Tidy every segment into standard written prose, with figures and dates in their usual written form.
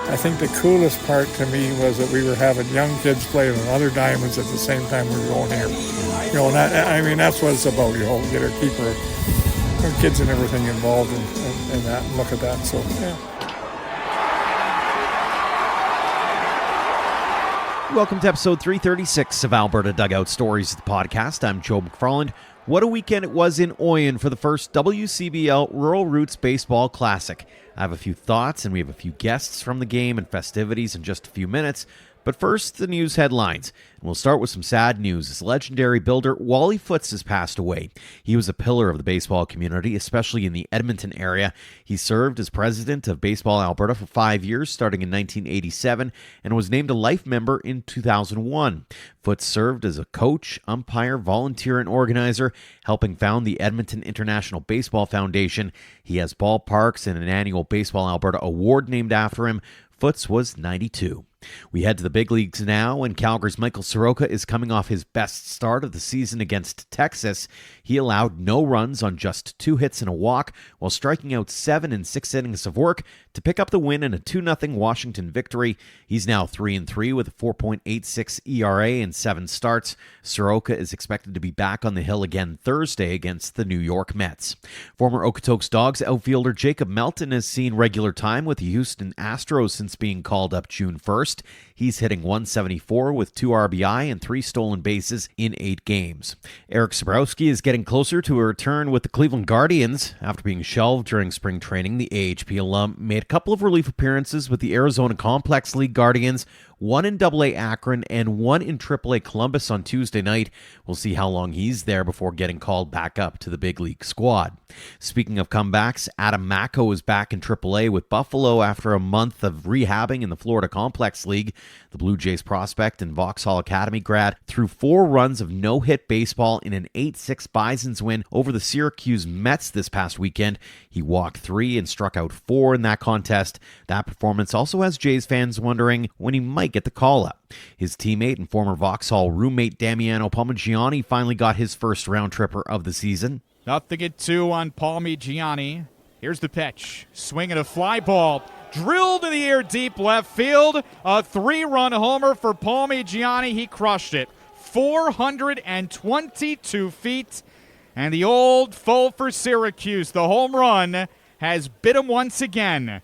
I think the coolest part to me was that we were having young kids play on other diamonds at the same time we were going here. And that's what it's about. Get our keep our kids and everything involved in that and look at that. So, yeah. Welcome to episode 336 of Alberta Dugout Stories, the podcast. I'm Joe McFarland. What a weekend it was in Oyen for the first WCBL Rural Roots Baseball Classic. I have a few thoughts, and we have a few guests from the game and festivities in just a few minutes. But first, the news headlines. And we'll start with some sad news as legendary builder Wally Foots has passed away. He was a pillar of the baseball community, especially in the Edmonton area. He served as president of Baseball Alberta for 5 years, starting in 1987, and was named a life member in 2001. Foots served as a coach, umpire, volunteer, and organizer, helping found the Edmonton International Baseball Foundation. He has ballparks and an annual Baseball Alberta award named after him. Foots was 92. We head to the big leagues now, and Calgary's Michael Soroka is coming off his best start of the season against Texas. He allowed no runs on just 2 hits and a walk, while striking out 7 in 6 innings of work to pick up the win in a 2-0 Washington victory. He's now 3-3 with a 4.86 ERA in 7 starts. Soroka is expected to be back on the hill again Thursday against the New York Mets. Former Okotoks Dogs outfielder Jacob Melton has seen regular time with the Houston Astros since being called up June 1st. He's hitting .174 with 2 RBI and 3 stolen bases in 8 games. Eric Sabrowski is getting closer to a return with the Cleveland Guardians. After being shelved during spring training, the AHP alum made a couple of relief appearances with the Arizona Complex League Guardians, 1 in AA Akron and 1 in AAA Columbus on Tuesday night. We'll see how long he's there before getting called back up to the big league squad. Speaking of comebacks, Adam Macko is back in AAA with Buffalo after a month of rehabbing in the Florida Complex League. The Blue Jays prospect and Vauxhall Academy grad threw 4 runs of no-hit baseball in an 8-6 Bisons win over the Syracuse Mets this past weekend. He walked 3 and struck out 4 in that contest. That performance also has Jays fans wondering when he might get the call-up. His teammate and former Vauxhall roommate Damiano Palmigiani finally got his first round tripper of the season. 0-2 on Palmigiani. Here's the pitch. Swinging a fly ball. Drilled in the air deep left field. A 3-run homer for Palmigiani. He crushed it. 422 feet. And the old foe for Syracuse, the home run, has bit him once again.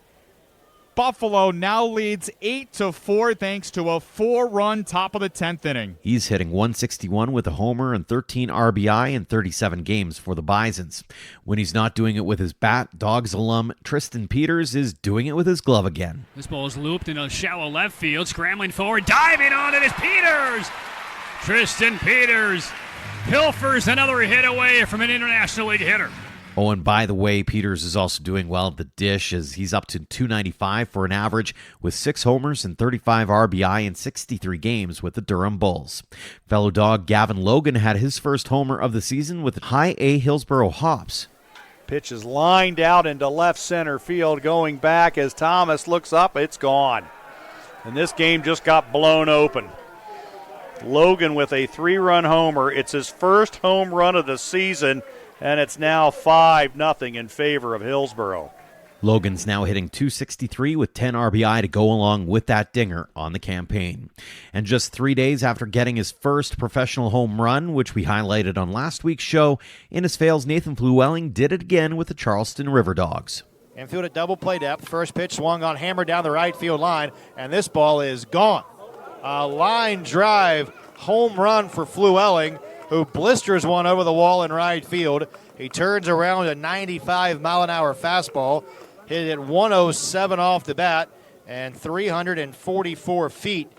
Buffalo now leads 8-4 thanks to a 4-run top of the 10th inning. He's hitting .161 with a homer and 13 RBI in 37 games for the Bisons. When he's not doing it with his bat, Dogs alum Tristan Peters is doing it with his glove again. This ball is looped in a shallow left field, scrambling forward, diving on it is Peters! Tristan Peters pilfers another hit away from an International League hitter. Oh, and by the way, Peters is also doing well at the dish as he's up to .295 for an average with 6 homers and 35 RBI in 63 games with the Durham Bulls. Fellow Dog Gavin Logan had his first homer of the season with high A Hillsboro hops. Pitch is lined out into left center field, going back as Thomas looks up, it's gone. And this game just got blown open. Logan with a 3-run homer. It's his first home run of the season, and it's now 5-0 in favor of Hillsboro. Logan's now hitting .263 with 10 RBI to go along with that dinger on the campaign. And just 3 days after getting his first professional home run, which we highlighted on last week's show, Innisfail's Nathan Fluelling did it again with the Charleston River Dogs. Infield at double play depth. First pitch swung on, hammered down the right field line, and this ball is gone. A line drive home run for Fluelling, who blisters one over the wall in right field. He turns around a 95-mile-an-hour fastball, hit it 107 off the bat, and 344 feet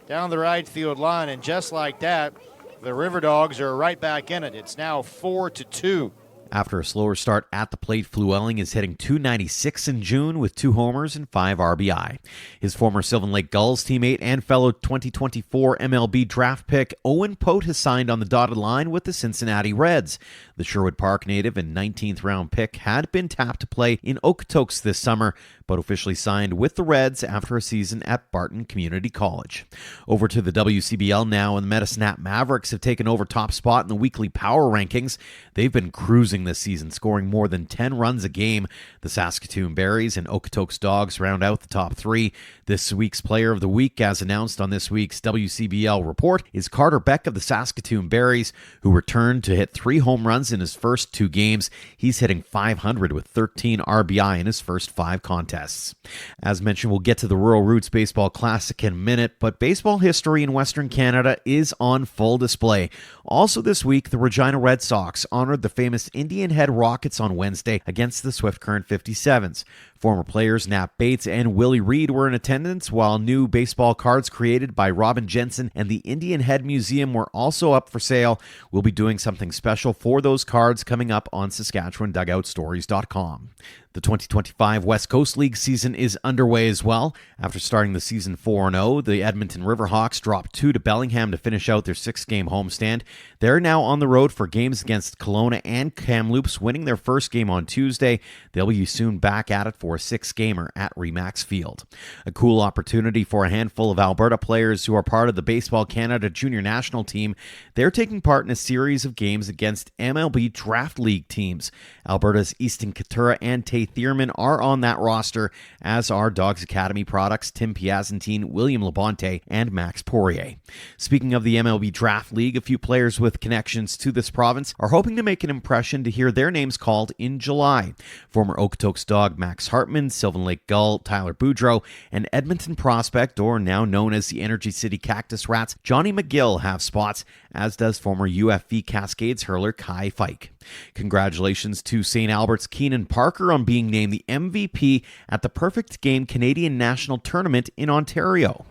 down the right field line. And just like that, the River Dogs are right back in it. It's now 4-2. After a slower start at the plate, Fluelling is hitting .296 in June with 2 homers and 5 RBI. His former Sylvan Lake Gulls teammate and fellow 2024 MLB draft pick Owen Pote has signed on the dotted line with the Cincinnati Reds. The Sherwood Park native and 19th round pick had been tapped to play in Okotoks this summer, but officially signed with the Reds after a season at Barton Community College. Over to the WCBL now, and the Medicine Hat Mavericks have taken over top spot in the weekly power rankings. They've been cruising leading this season, scoring more than 10 runs a game. The Saskatoon Berries and Okotoks Dogs round out the top three. This week's Player of the Week, as announced on this week's WCBL report, is Carter Beck of the Saskatoon Berries, who returned to hit 3 home runs in his first 2 games. He's hitting .500 with 13 RBI in his first 5 contests. As mentioned, we'll get to the Rural Roots Baseball Classic in a minute, but baseball history in Western Canada is on full display. Also this week, the Regina Red Sox honored the famous Indian Head Rockets on Wednesday against the Swift Current 57s. Former players Nat Bates and Willie Reed were in attendance, while new baseball cards created by Robin Jensen and the Indian Head Museum were also up for sale. We'll be doing something special for those cards coming up on SaskatchewanDugoutStories.com. The 2025 West Coast League season is underway as well. After starting the season 4-0, the Edmonton Riverhawks dropped 2 to Bellingham to finish out their 6-game homestand. They're now on the road for games against Kelowna and Kamloops, winning their first game on Tuesday. They'll be soon back at it for a 6-gamer at Remax Field. A cool opportunity for a handful of Alberta players who are part of the Baseball Canada Junior National Team. They're taking part in a series of games against MLB Draft League teams. Alberta's Easton Katura and Tay Thierman are on that roster, as are Dogs Academy products Tim Piazantine, William Labonte, and Max Poirier. Speaking of the MLB Draft League, a few players with connections to this province are hoping to make an impression to hear their names called in July. Former Okotoks dog Max Hartman, Sylvan Lake Gull Tyler Boudreau, and Edmonton prospect, or now known as the Energy City Cactus Rats, Johnny McGill have spots, as does former UFV Cascades hurler Kai Fike. Congratulations to St. Albert's Keenan Parker on being named the MVP at the Perfect Game Canadian National Tournament in Ontario.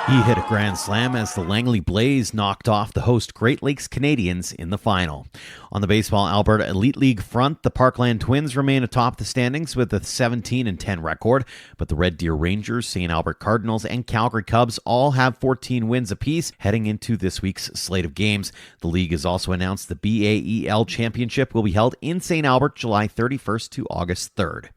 He hit a grand slam as the Langley Blaze knocked off the host Great Lakes Canadians in the final. On the Baseball Alberta Elite League front, the Parkland Twins remain atop the standings with a 17-10 record, but the Red Deer Rangers, St. Albert Cardinals, and Calgary Cubs all have 14 wins apiece heading into this week's slate of games. The league has also announced the BAEL Championship will be held in St. Albert July 31st to August 3rd.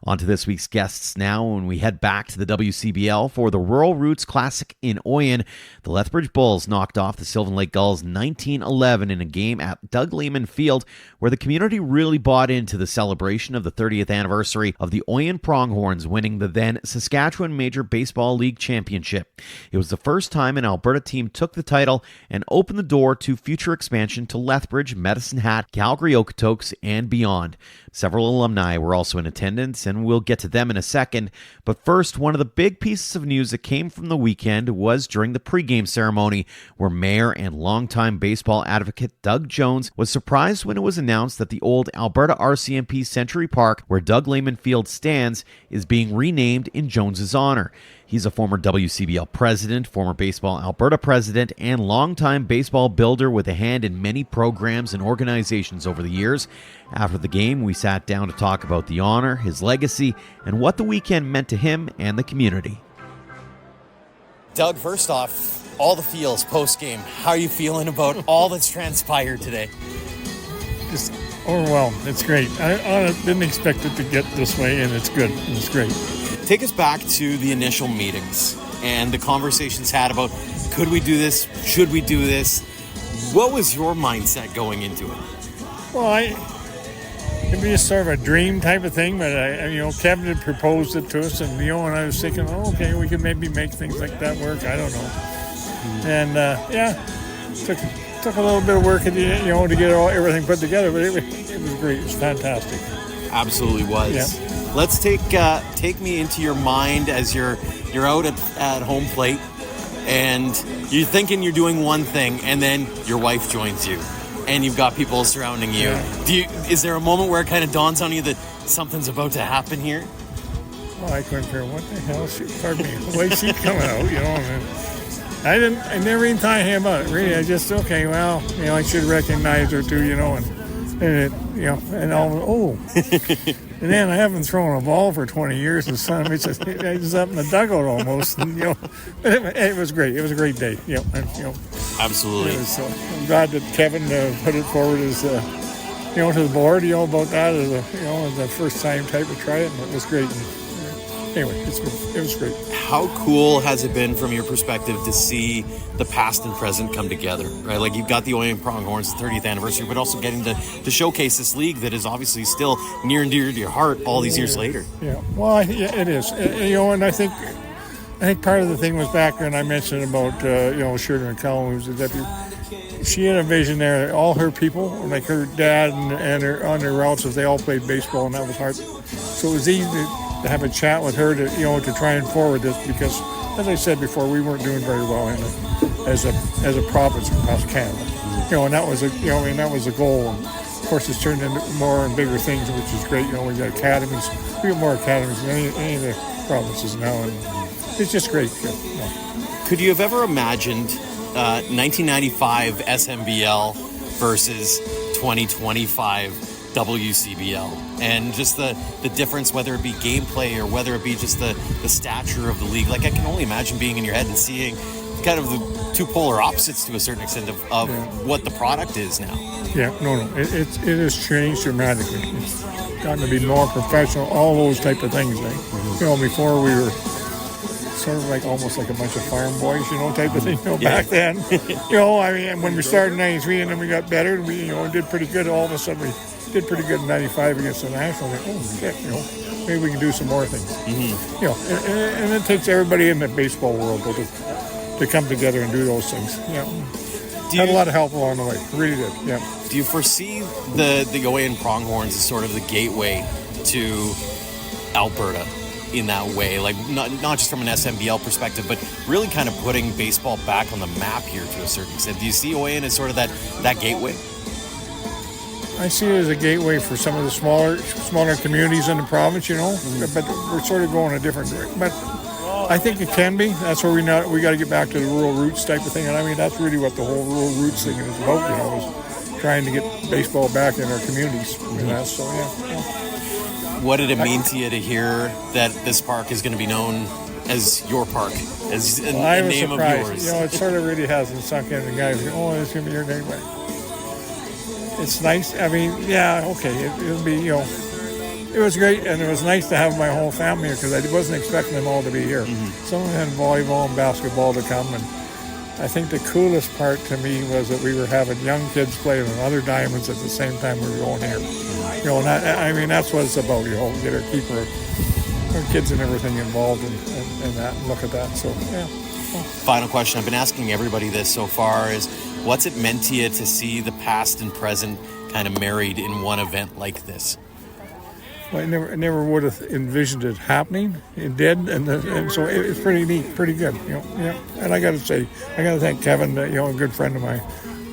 On to this week's guests now, when we head back to the WCBL for the Rural Roots Classic in Oyen. The Lethbridge Bulls knocked off the Sylvan Lake Gulls 19-11 in a game at Doug Lehman Field, where the community really bought into the celebration of the 30th anniversary of the Oyen Pronghorns winning the then Saskatchewan Major Baseball League championship. It was the first time an Alberta team took the title and opened the door to future expansion to Lethbridge, Medicine Hat, Calgary Okotoks, and beyond. Several alumni were also in attendance, and we'll get to them in a second. But first, one of the big pieces of news that came from the weekend was during the pregame ceremony, where Mayor and longtime baseball advocate Doug Jones was surprised when it was announced that the old Alberta RCMP Century Park, where Doug Lehman Field stands, is being renamed in Jones's honor. He's a former WCBL president, former Baseball Alberta president, and longtime baseball builder with a hand in many programs and organizations over the years. After the game, we sat down to talk about the honor, his legacy, and what the weekend meant to him and the community. Doug, first off, all the feels post-game. How are you feeling about all that's transpired today? Just overwhelmed. It's great. I didn't expect it to get this way, and it's good. It's great. Take us back to the initial meetings and the conversations had about, could we do this? Should we do this? What was your mindset going into it? Well, it was sort of a dream type of thing, but Kevin had proposed it to us, and and I was thinking, okay, we could maybe make things like that work. I don't know. And took a little bit of work, to get everything put together, but it was great. It was fantastic. Absolutely was. Yeah. Let's take me into your mind as you're out at home plate, and you're thinking you're doing one thing, and then your wife joins you, and you've got people surrounding you. Yeah. Is there a moment where it kind of dawns on you that something's about to happen here? Well, I couldn't care what the hell. Pardon me. The way she's coming out, I never even thought anything about it. Really, I just I should recognize her too, and all. And then I haven't thrown a ball for 20 years, and son, it's just up in the dugout almost. And, it was great. It was a great day. Absolutely. I'm glad that Kevin put it forward as to the board. About that as the first time type of try it, and it was great. And, anyway, it was great. How cool has it been from your perspective to see the past and present come together, right? Like you've got the Oyen Pronghorns, the 30th anniversary, but also getting to showcase this league that is obviously still near and dear to your heart all these years later. Yeah, well, it is. And I think part of the thing was back when I mentioned about, Sugar and Cullen, who's the deputy. She had a vision there that all her people, like her dad and her relatives, they all played baseball, and that was hard. So it was easy to have a chat with her to try and forward this, because, as I said before, we weren't doing very well as a province across Canada. And that was that was a goal. And of course, it's turned into more and bigger things, which is great. We got academies. We got more academies than any of the provinces now, and it's just great. Could you have ever imagined 1995 SMBL versus 2025 WCBL, and just the difference, whether it be gameplay or whether it be just the stature of the league? Like, I can only imagine being in your head and seeing kind of the two polar opposites to a certain extent of what the product is now. Yeah, no, it has changed dramatically. It's gotten to be more professional, all those type of things. Before we were sort of like almost like a bunch of farm boys, type of thing, back then. When we started in 93 and then we got better and we, did pretty good, all of a sudden we did pretty good in 95 against the National. Like, oh, shit, maybe we can do some more things. Mm-hmm. And it takes everybody in the baseball world to come together and do those things. Had a lot of help along the way. Really did, yeah. Do you foresee the Oyen Pronghorns as sort of the gateway to Alberta in that way? Like, not just from an SMBL perspective, but really kind of putting baseball back on the map here to a certain extent. Do you see Oyen as sort of that gateway? I see it as a gateway for some of the smaller communities in the province, but we're sort of going a different direction. But I think it can be. That's where we got to get back to the rural roots type of thing. And that's really what the whole rural roots thing is about, is trying to get baseball back in our communities. So, yeah. What did it mean to you to hear that this park is going to be known as your park, as a name surprised. of yours? It sort of really hasn't sunk in. The guys go, oh, it's going to be your name. It's nice. It'll be, it was great, and it was nice to have my whole family here, because I wasn't expecting them all to be here. Mm-hmm. Some of them had volleyball and basketball to come, and I think the coolest part to me was that we were having young kids playing on other diamonds at the same time we were going here. And that's what it's about. Get our keep our kids and everything involved in that, and look at that. So, yeah. Final question. I've been asking everybody this so far is, what's it meant to you to see the past and present kind of married in one event like this? Well, I never would have envisioned it happening. It did, and so it's pretty neat, pretty good. And I got to say, I got to thank Kevin, a good friend of mine,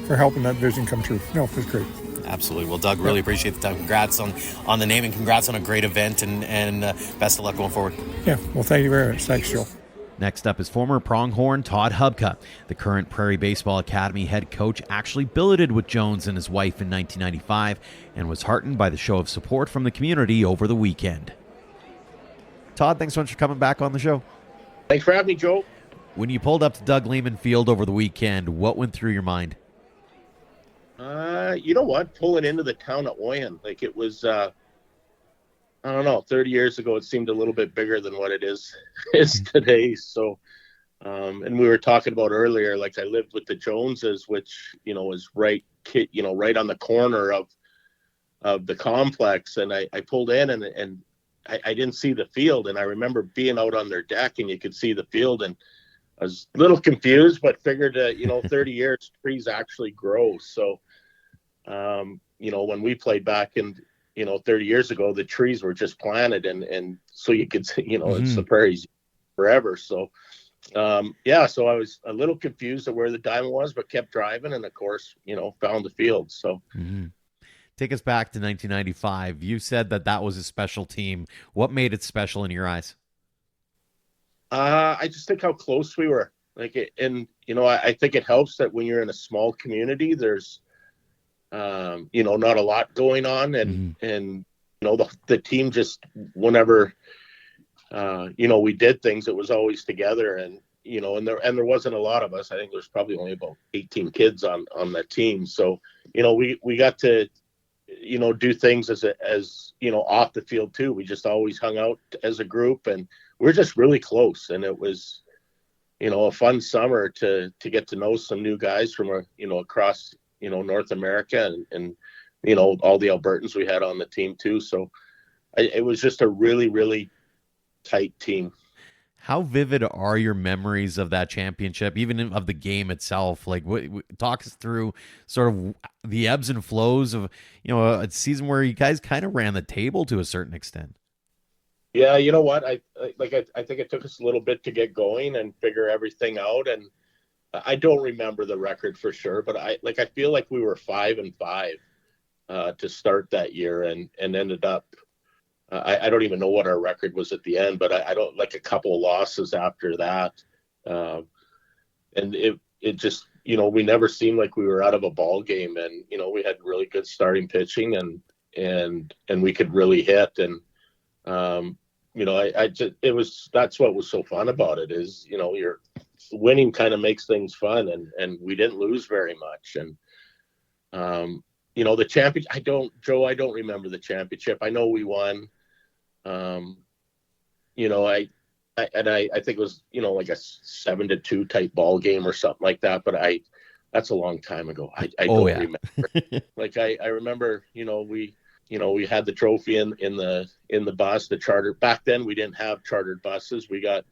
for helping that vision come true. No, it was great. Absolutely. Well, Doug, really appreciate the time. Congrats on the name, and congrats on a great event, and best of luck going forward. Yeah. Well, thank you very much. Thanks, Joe. Next up is former Pronghorn Todd Hubka. The current Prairie Baseball Academy head coach actually billeted with Jones and his wife in 1995 and was heartened by the show of support from the community over the weekend. Todd, thanks so much for coming back on the show. Thanks for having me, Joe. When you pulled up to Doug Lehman Field over the weekend, what went through your mind? You know what? Pulling into the town of Oyen, like it was, I don't know, 30 years ago, it seemed a little bit bigger than what it is today. So, and we were talking about earlier, like I lived with the Joneses, which, was right on the corner of the complex. And I pulled in and I didn't see the field. And I remember being out on their deck and you could see the field, and I was a little confused, but figured, 30 years, trees actually grow. So, when we played back in, 30 years ago, the trees were just planted, and so you could see, it's the prairies forever. So, so I was a little confused at where the diamond was, but kept driving, and of course, found the field. So, Take us back to 1995. You said that was a special team. What made it special in your eyes? I just think how close we were. I think it helps that when you're in a small community, there's, not a lot going on, and the team just, whenever, we did things, it was always together, and there wasn't a lot of us. I think there's probably only about 18 kids on that team. So, we got to do things as off the field too. We just always hung out as a group, and we're just really close. And it was, a fun summer to get to know some new guys from across North America and all the Albertans we had on the team too. So it was just a really, really tight team. How vivid are your memories of that championship, even of the game itself? Like, talk us through sort of the ebbs and flows of, a season where you guys kind of ran the table to a certain extent. Yeah, you know what? I think it took us a little bit to get going and figure everything out. And I don't remember the record for sure, but I feel like we were 5-5 to start that year, and ended up. I don't even know what our record was at the end, but I don't, like, a couple of losses after that. And it just, we never seemed like we were out of a ball game, and, we had really good starting pitching and we could really hit. And, that's what was so fun about it is, you're winning kind of makes things fun, and we didn't lose very much. And, the championship, I don't remember the championship. I know we won. I think it was, like a 7-2 type ball game or something like that. But that's a long time ago. I don't remember. Like I remember, we had the trophy in the bus, the charter. Back then we didn't have chartered buses. We got,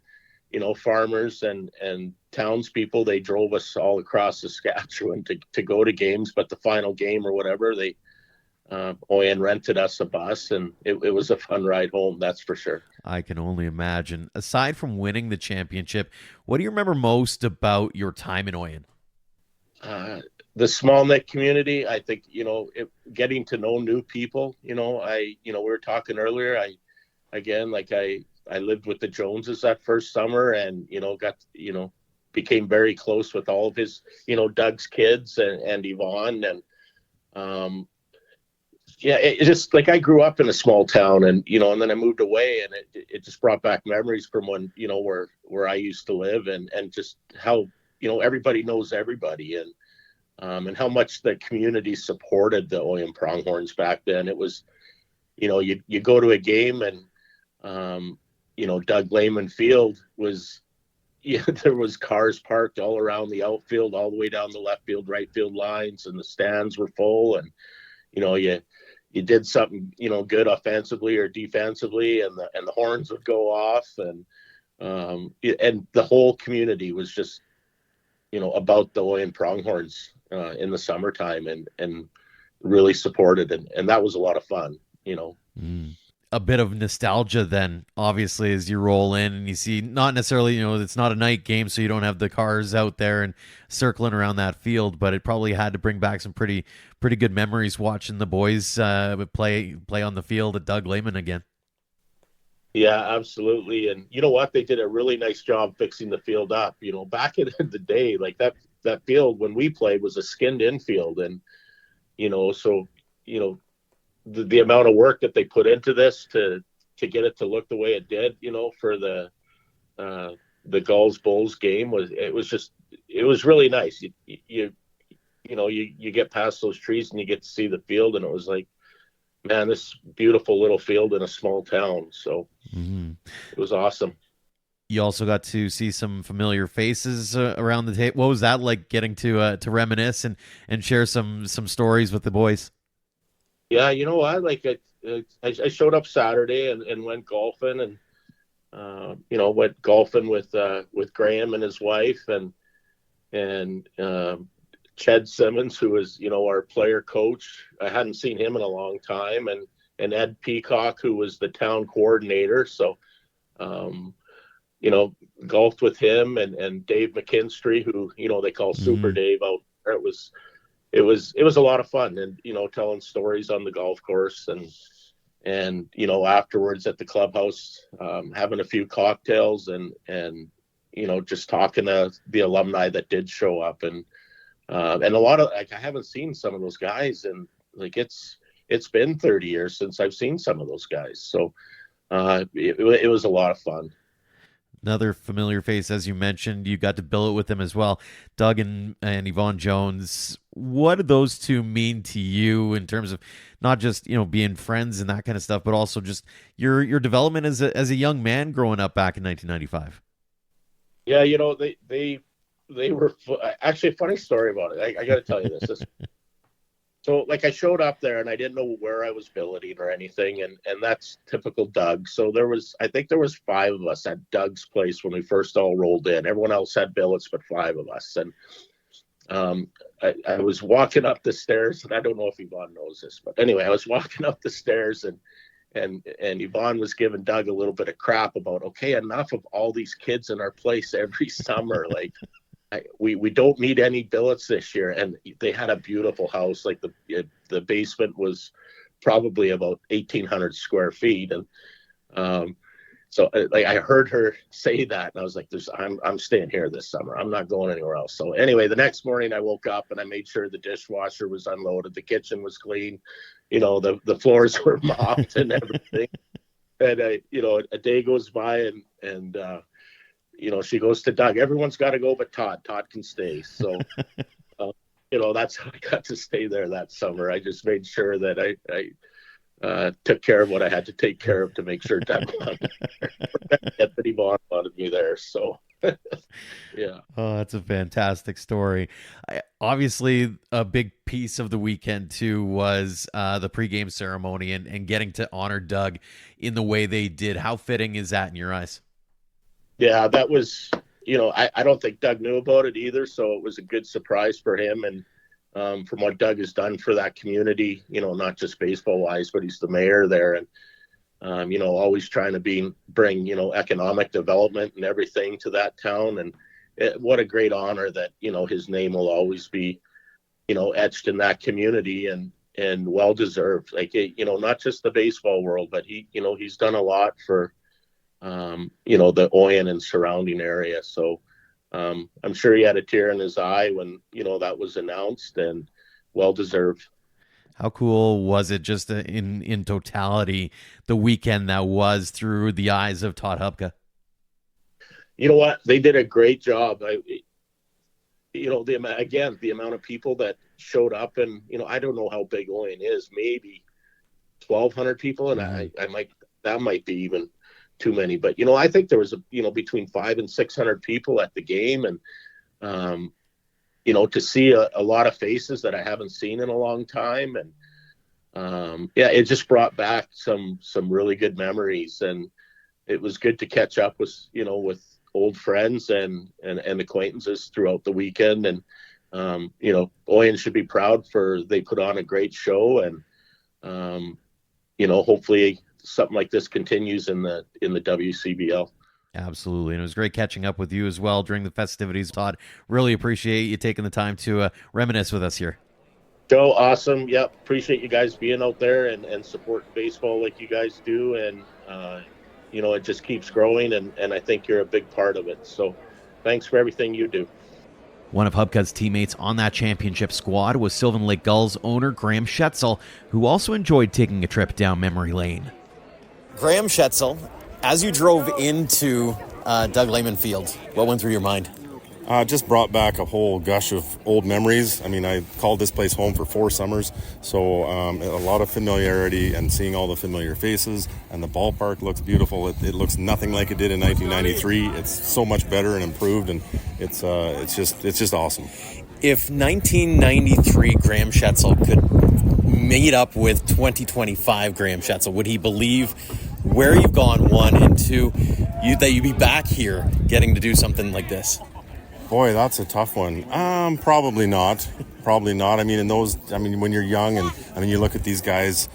farmers and townspeople. They drove us all across Saskatchewan to go to games. But the final game or whatever, Oyen rented us a bus, and it was a fun ride home, that's for sure. I can only imagine. Aside from winning the championship, what do you remember most about your time in Oyen? The small knit community. I think, getting to know new people. We were talking earlier. I lived with the Joneses that first summer, and became very close with all of his, Doug's kids and Yvonne, and it just, like, I grew up in a small town, and and then I moved away, and it just brought back memories from when where I used to live, and just how everybody knows everybody, and how much the community supported the Oyen Pronghorns back then. It was, you go to a game, and Doug Lehman Field was, there was cars parked all around the outfield, all the way down the left field, right field lines, and the stands were full, and you did something good offensively or defensively, and the horns would go off, and the whole community was just about the Oyen Pronghorns in the summertime, and really supported, and that was a lot of fun. A bit of nostalgia then, obviously, as you roll in and you see, not necessarily, it's not a night game, so you don't have the cars out there and circling around that field, but it probably had to bring back some pretty good memories watching the boys play on the field at Doug Lehman again. Yeah, absolutely. And you know what? They did a really nice job fixing the field up. Back in the day, like that field when we played was a skinned infield, and so the amount of work that they put into this to get it to look the way it did, for the Gulls Bulls game it was really nice. You get past those trees and you get to see the field, and it was like, man, this beautiful little field in a small town. So It was awesome. You also got to see some familiar faces around the table. What was that like, getting to reminisce and share some stories with the boys? Yeah, you know what? Like I showed up Saturday and went golfing, and went golfing with Graham and his wife, and Ched Simmons, who was our player coach. I hadn't seen him in a long time, and Ed Peacock, who was the town coordinator. So, golfed with him and Dave McKinstry, who they call Super Dave out there. It was a lot of fun, and telling stories on the golf course, and afterwards at the clubhouse, having a few cocktails, and just talking to the alumni that did show up, and a lot of, like, I haven't seen some of those guys, and like it's been 30 years since I've seen some of those guys, so it was a lot of fun. Another familiar face, as you mentioned. You got to bill it with them as well. Doug and Yvonne Jones. What do those two mean to you in terms of not just, being friends and that kind of stuff, but also just your development as a young man growing up back in 1995? Yeah, they were actually a funny story about it. I got to tell you this. So, I showed up there and I didn't know where I was billeting or anything, and that's typical Doug. So I think there was 5 of us at Doug's place when we first all rolled in. Everyone else had billets, but 5 of us. And I was walking up the stairs, and I don't know if Yvonne knows this, but anyway, I was walking up the stairs, and Yvonne was giving Doug a little bit of crap about, okay, enough of all these kids in our place every summer, we don't need any billets this year. And they had a beautiful house. The basement was probably about 1,800 square feet. And so I heard her say that, and I was like, I'm staying here this summer. I'm not going anywhere else. So anyway, the next morning I woke up and I made sure the dishwasher was unloaded. The kitchen was clean. The floors were mopped and everything. And a day goes by and she goes to Doug, everyone's got to go but Todd. Todd can stay. So, that's how I got to stay there that summer. I just made sure that I took care of what I had to take care of to make sure Doug wanted me there. So, yeah. Oh, that's a fantastic story. Obviously, a big piece of the weekend, too, was the pregame ceremony and getting to honor Doug in the way they did. How fitting is that in your eyes? Yeah, that was, I don't think Doug knew about it either. So it was a good surprise for him. And from what Doug has done for that community, not just baseball wise, but he's the mayor there. And, always trying to bring, economic development and everything to that town. And what a great honor that, his name will always be, etched in that community and well-deserved. Not just the baseball world, but he's done a lot for, the Oyen and surrounding area. So I'm sure he had a tear in his eye when, that was announced, and well-deserved. How cool was it just in totality, the weekend that was through the eyes of Todd Hubka? You know what? They did a great job. The amount of people that showed up, and, I don't know how big Oyen is, maybe 1,200 people. And that might be even too many, but I think there was between 500 and 600 people at the game, and to see a lot of faces that I haven't seen in a long time, and it just brought back some really good memories, and it was good to catch up with with old friends and acquaintances throughout the weekend. And Oyen should be proud they put on a great show, and hopefully something like this continues in the WCBL. Absolutely. And it was great catching up with you as well during the festivities, Todd. Really appreciate you taking the time to reminisce with us here. Joe, awesome. Yep. Appreciate you guys being out there and supporting baseball like you guys do. And, it just keeps growing, and I think you're a big part of it. So thanks for everything you do. One of Hubka's teammates on that championship squad was Sylvan Lake Gulls owner Graham Schetzle, who also enjoyed taking a trip down memory lane. Graham Schetzle, as you drove into Doug Lehman Field, what went through your mind? Just brought back a whole gush of old memories. I mean, I called this place home for 4 summers, so a lot of familiarity and seeing all the familiar faces, and the ballpark looks beautiful. It looks nothing like it did in 1993. It's so much better and improved, and it's just awesome. If 1993 Graham Schetzle could meet up with 2025 Graham Schetzle, would he believe where you've gone, 1, and 2, that you'd be back here getting to do something like this? Boy, that's a tough one. Probably not. I mean, when you're young, and you look at these guys,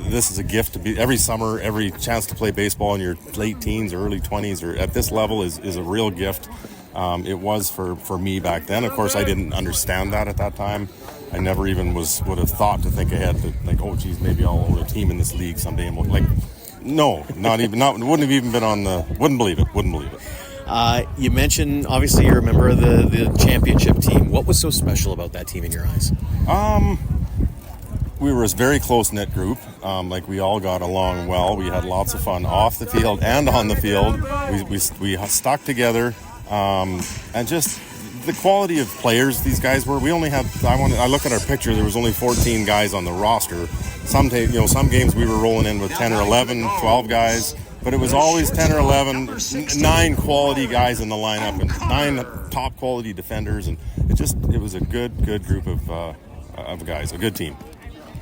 this is a gift to be every summer, every chance to play baseball in your late teens or early 20s or at this level is a real gift. It was for me back then. Of course, I didn't understand that at that time. I never even would have thought to think ahead that, oh geez, maybe I'll own a team in this league someday. And wouldn't have even been on wouldn't believe it. You mentioned, obviously, you're a member of the championship team. What was so special about that team in your eyes? we were a very close-knit group. We all got along well. We had lots of fun off the field and on the field. We stuck together, and just the quality of players these guys were. We only had, I look at our picture, there was only 14 guys on the roster. Some games we were rolling in with 10 or 11, 12 guys, but it was always 10 or 11, 9 quality guys in the lineup and 9 top quality defenders, and it was a good group of guys, a good team.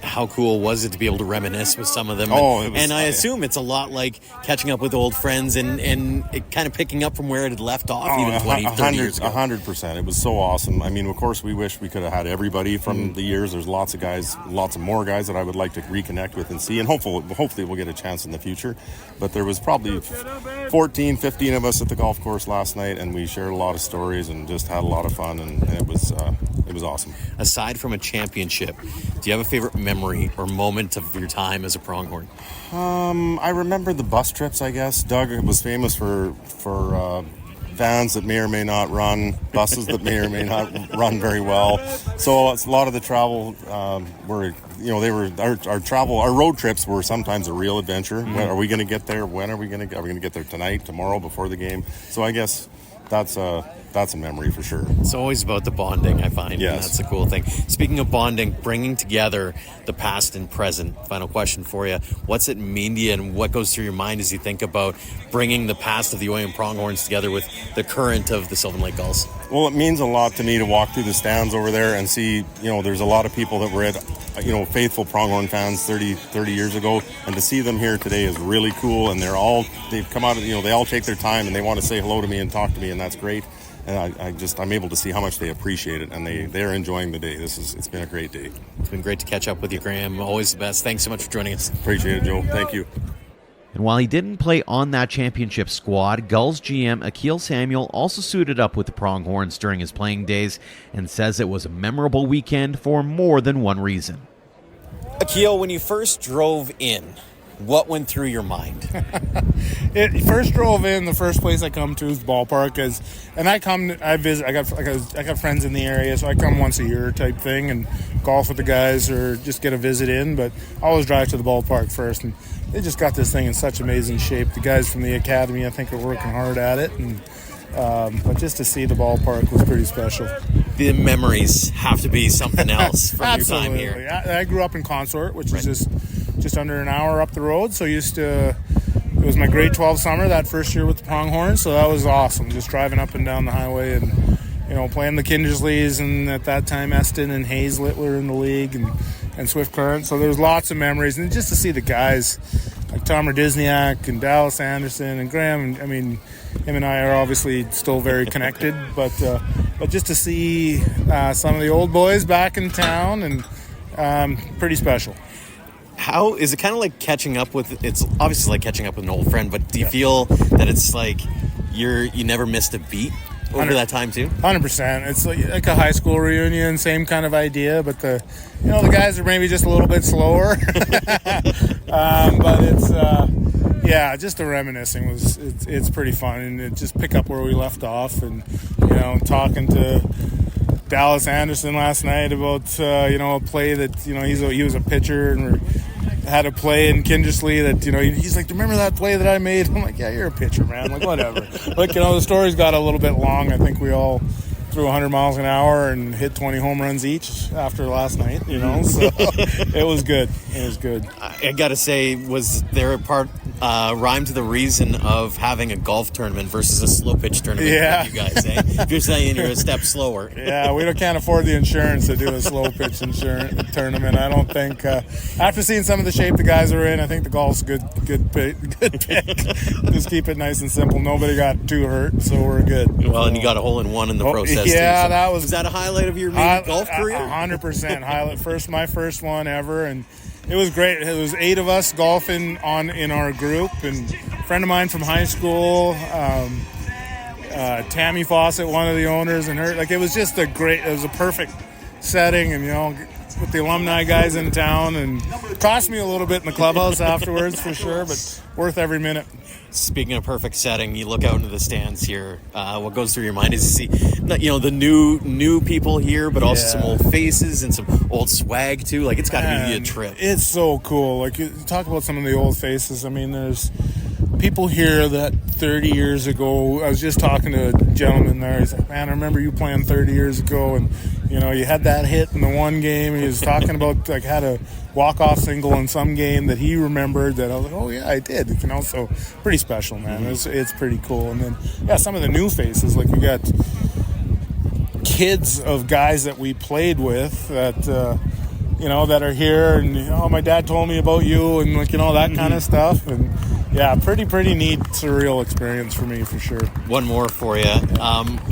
How cool was it to be able to reminisce with some of them? And I assume it's a lot like catching up with old friends and it kind of picking up from where it had left off even 20, 30 years ago. 100%. It was so awesome. I mean, of course, we wish we could have had everybody from the years. There's lots of more guys that I would like to reconnect with and see, and hopefully we'll get a chance in the future. But there was probably 14, 15 of us at the golf course last night, and we shared a lot of stories and just had a lot of fun, and it was awesome. Aside from a championship, do you have a favorite memory or moment of your time as a pronghorn? I remember the bus trips, I guess. Doug was famous for vans that may or may not run, buses that may or may not run very well. So a lot of the travel our road trips were sometimes a real adventure. Mm-hmm. When are we going to get there? When are we going to get there tonight, tomorrow, before the game? So I guess that's a memory for sure. It's always about the bonding, I find. Yes. And that's the cool thing. Speaking of bonding, bringing together the past and present, final question for you. What's it mean to you, and what goes through your mind as you think about bringing the past of the Oyen Pronghorns together with the current of the Sylvan Lake Gulls? Well, it means a lot to me to walk through the stands over there and see, there's a lot of people that were at, faithful Pronghorn fans 30 years ago, and to see them here today is really cool, and they've come out, they all take their time and they want to say hello to me and talk to me, and that's great. And I'm able to see how much they appreciate it, and they're enjoying the day. It's been a great day. It's been great to catch up with you, Graham. Always the best. Thanks so much for joining us. Appreciate it, Joe. Thank you. And while he didn't play on that championship squad, Gulls GM Aqil Samuel also suited up with the Pronghorns during his playing days and says it was a memorable weekend for more than one reason. Aqil, when you first drove in, what went through your mind? It first drove in. The first place I come to is the ballpark, I visit. I got friends in the area, so I come once a year type thing and golf with the guys or just get a visit in. But I always drive to the ballpark first, and they just got this thing in such amazing shape. The guys from the academy, I think, are working hard at it, and but just to see the ballpark was pretty special. The memories have to be something else from your time here. I grew up in Consort, which is just under an hour up the road, so it was my grade 12 summer that first year with the Pronghorns, so that was awesome, just driving up and down the highway and playing the Kindersleys, and at that time Eston and Hazlitt were in the league, and Swift Current, so there's lots of memories, and just to see the guys like Tom Disniak and Dallas Anderson and Graham, I mean, him and I are obviously still very connected, but just to see some of the old boys back in town, and pretty special. How is it kind of like catching up with? It's obviously like catching up with an old friend, but do you feel that it's like you never missed a beat over that time too? 100%. It's like a high school reunion, same kind of idea, but the guys are maybe just a little bit slower. But it's just the reminiscing it's pretty fun, and it just pick up where we left off, and talking to Dallas Anderson last night about a play that he was a pitcher and had a play in Kindersley that he's like, remember that play that I made? I'm like, yeah, you're a pitcher, man. Like, whatever. The story's got a little bit long. I think we all threw 100 miles an hour and hit 20 home runs each after last night. So it was good. It was good. I gotta say, was there a part rhyme to the reason of having a golf tournament versus a slow pitch tournament? Yeah, you guys. If you're saying you're a step slower. Yeah, we can't afford the insurance to do a slow pitch tournament. I don't think. After seeing some of the shape the guys are in, I think the golf's a good pick. Just keep it nice and simple. Nobody got too hurt, so we're good. Well, and you got a hole in one in the process. Yeah, too, so. that was that a highlight of your golf career? 100% highlight. My first one ever, and it was great. It was 8 of us golfing in our group, and a friend of mine from high school, Tammy Fawcett, one of the owners, and her. It was just it was a perfect setting, and with the alumni guys in town, and it cost me a little bit in the clubhouse afterwards for sure, but worth every minute. Speaking of perfect setting, you look out into the stands here. What goes through your mind is to see, the new people here, but also some old faces and some old swag too. Like, it's got to be a trip. It's so cool. Like, you talk about some of the old faces. I mean, there's people here that 30 years ago, I was just talking to a gentleman there. He's like, man, I remember you playing 30 years ago, and you had that hit in the one game. He was talking about like had a walk-off single in some game that he remembered. That I was like, oh yeah, I did. So pretty special, man. It's pretty cool. And then some of the new faces, like we got kids of guys that we played with that that are here, and my dad told me about you, and that kind of stuff. And pretty neat, surreal experience for me for sure. One more for you.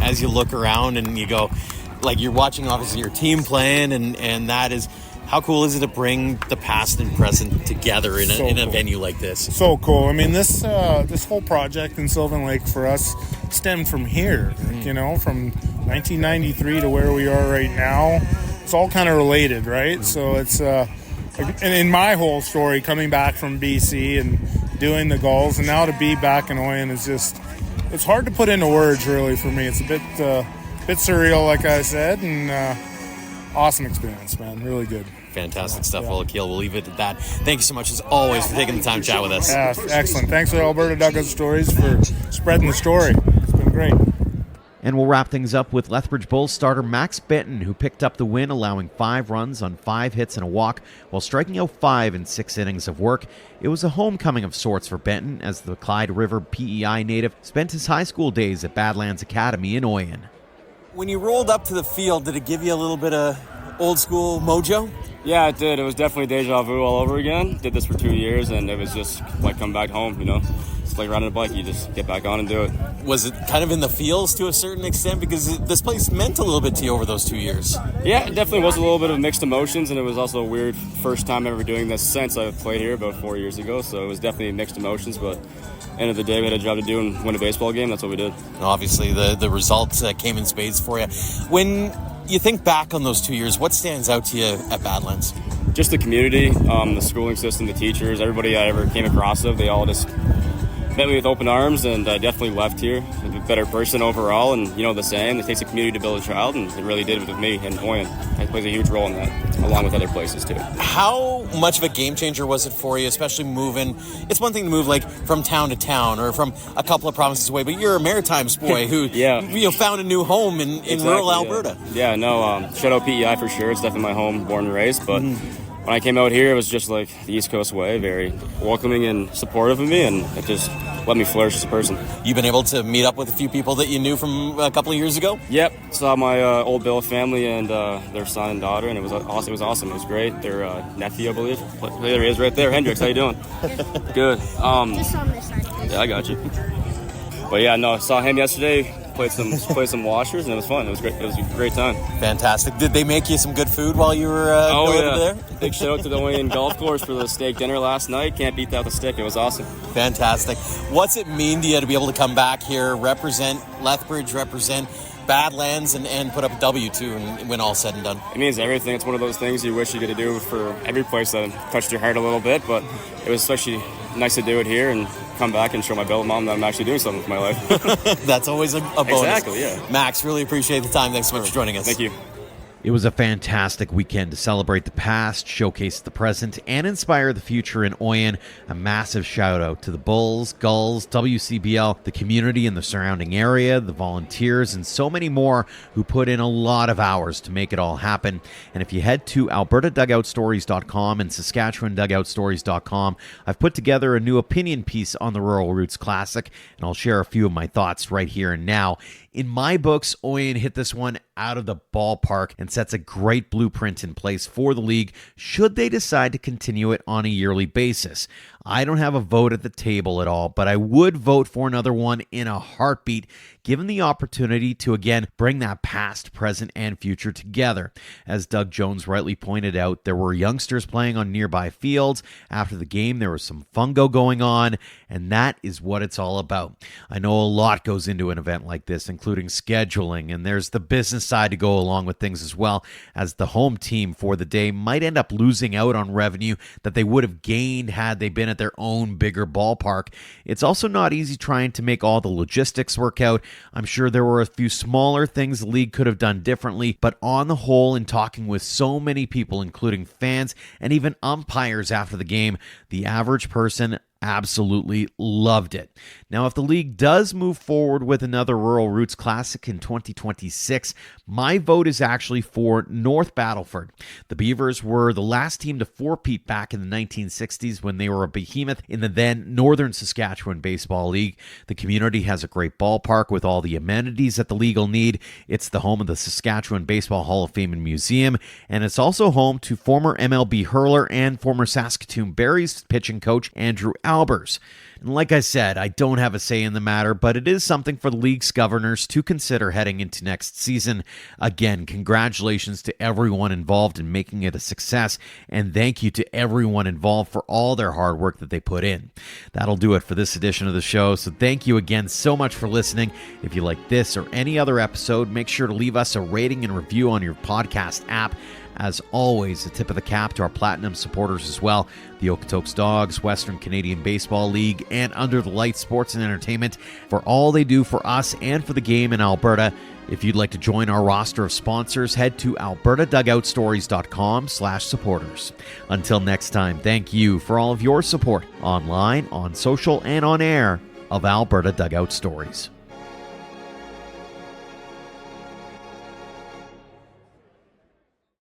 As you look around and you go, like, you're watching obviously your team playing, and that is, how cool is it to bring the past and present together in a venue like this? So cool. I mean, this whole project in Sylvan Lake for us stemmed from here, from 1993 to where we are right now. It's all kind of related, right? So it's, and in my whole story, coming back from BC and doing the Gulls, and now to be back in Oyen is just, it's hard to put into words really for me. It's a bit surreal, like I said, and awesome experience, man. Really good. Fantastic stuff. Well, Aqil, we'll leave it at that. Thank you so much, as always, for taking the time to chat with us. Yeah, excellent. Thanks for Alberta Dugout Stories for spreading the story. It's been great. And we'll wrap things up with Lethbridge Bulls starter Max Benton, who picked up the win, allowing 5 runs on 5 hits and a walk, while striking out 5 in 6 innings of work. It was a homecoming of sorts for Benton, as the Clyde River PEI native spent his high school days at Badlands Academy in Oyen. When you rolled up to the field, did it give you a little bit of old school mojo? Yeah, it did. It was definitely deja vu all over again. Did this for 2 years, and it was just like coming back home, It's like riding a bike. You just get back on and do it. Was it kind of in the feels to a certain extent? Because this place meant a little bit to you over those 2 years. Yeah, it definitely was a little bit of mixed emotions, and it was also a weird first time ever doing this since I played here about 4 years ago. So it was definitely mixed emotions, but end of the day, we had a job to do and win a baseball game. That's what we did. Obviously, the results came in spades for you. When you think back on those 2 years, what stands out to you at Badlands? Just the community, the schooling system, the teachers, everybody I ever came across they all just met me with open arms, and I definitely left here a better person overall. And the saying, it takes a community to build a child, and it really did with me. And Oyen plays a huge role in that, along with other places too. How much of a game changer was it for you, especially moving? It's one thing to move like from town to town or from a couple of provinces away, but you're a Maritimes boy who found a new home in rural Alberta. Shout out PEI for sure. It's definitely my home, born and raised, but when I came out here, it was just like the East Coast way, very welcoming and supportive of me, and it just let me flourish as a person. You've been able to meet up with a few people that you knew from a couple of years ago? Yep. Saw my old Bill family and their son and daughter, and it was awesome. It was great. Their nephew, I believe. There he is right there. Hendrix, how you doing? Good. Just on this side. Yeah, I got you. But I saw him yesterday. Played some washers, and it was fun. It was great. It was a great time. Fantastic. Did they make you some good food while you were over there? Big shout out to the Oyen Golf Course for the steak dinner last night. Can't beat that with a stick. It was awesome. Fantastic. What's it mean to you to be able to come back here, represent Lethbridge, represent Badlands, and put up a W2 and when all said and done? It means everything. It's one of those things you wish you could do for every place that touched your heart a little bit, but it was especially nice to do it here and come back and show my Bill mom that I'm actually doing something with my life. That's always a bonus. Exactly, yeah. Max, really appreciate the time. Thanks so much for joining us. Thank you. It was a fantastic weekend to celebrate the past, showcase the present, and inspire the future in Oyen. A massive shout out to the Bulls, Gulls, WCBL, the community in the surrounding area, the volunteers, and so many more who put in a lot of hours to make it all happen. And if you head to albertadugoutstories.com and saskatchewandugoutstories.com, I've put together a new opinion piece on the Rural Roots Classic, and I'll share a few of my thoughts right here and now. In my books, Oyen hit this one out of the ballpark and sets a great blueprint in place for the league should they decide to continue it on a yearly basis. I don't have a vote at the table at all, but I would vote for another one in a heartbeat, given the opportunity to again bring that past, present, and future together. As Doug Jones rightly pointed out, there were youngsters playing on nearby fields. After the game, there was some fungo going on, and that is what it's all about. I know a lot goes into an event like this, including scheduling, and there's the business side to go along with things as well, as the home team for the day might end up losing out on revenue that they would have gained had they been at their own bigger ballpark. It's also not easy trying to make all the logistics work out. I'm sure there were a few smaller things the league could have done differently, but on the whole, in talking with so many people, including fans and even umpires after the game, the average person absolutely loved it. Now, if the league does move forward with another Rural Roots Classic in 2026, my vote is actually for North Battleford. The Beavers were the last team to four-peat back in the 1960s when they were a behemoth in the then Northern Saskatchewan Baseball League. The community has a great ballpark with all the amenities that the league will need. It's the home of the Saskatchewan Baseball Hall of Fame and Museum, and it's also home to former MLB hurler and former Saskatoon Berries pitching coach Andrew Albers. And like I said, I don't have a say in the matter, but it is something for the league's governors to consider heading into next season. Again, congratulations to everyone involved in making it a success, and thank you to everyone involved for all their hard work that they put in. That'll do it for this edition of the show, so thank you again so much for listening. If you like this or any other episode, make sure to leave us a rating and review on your podcast app. As always, a tip of the cap to our Platinum supporters as well, the Okotoks Dogs, Western Canadian Baseball League, and Under the Lights Sports and Entertainment for all they do for us and for the game in Alberta. If you'd like to join our roster of sponsors, head to albertadugoutstories.com/supporters. Until next time, thank you for all of your support online, on social, and on air of Alberta Dugout Stories.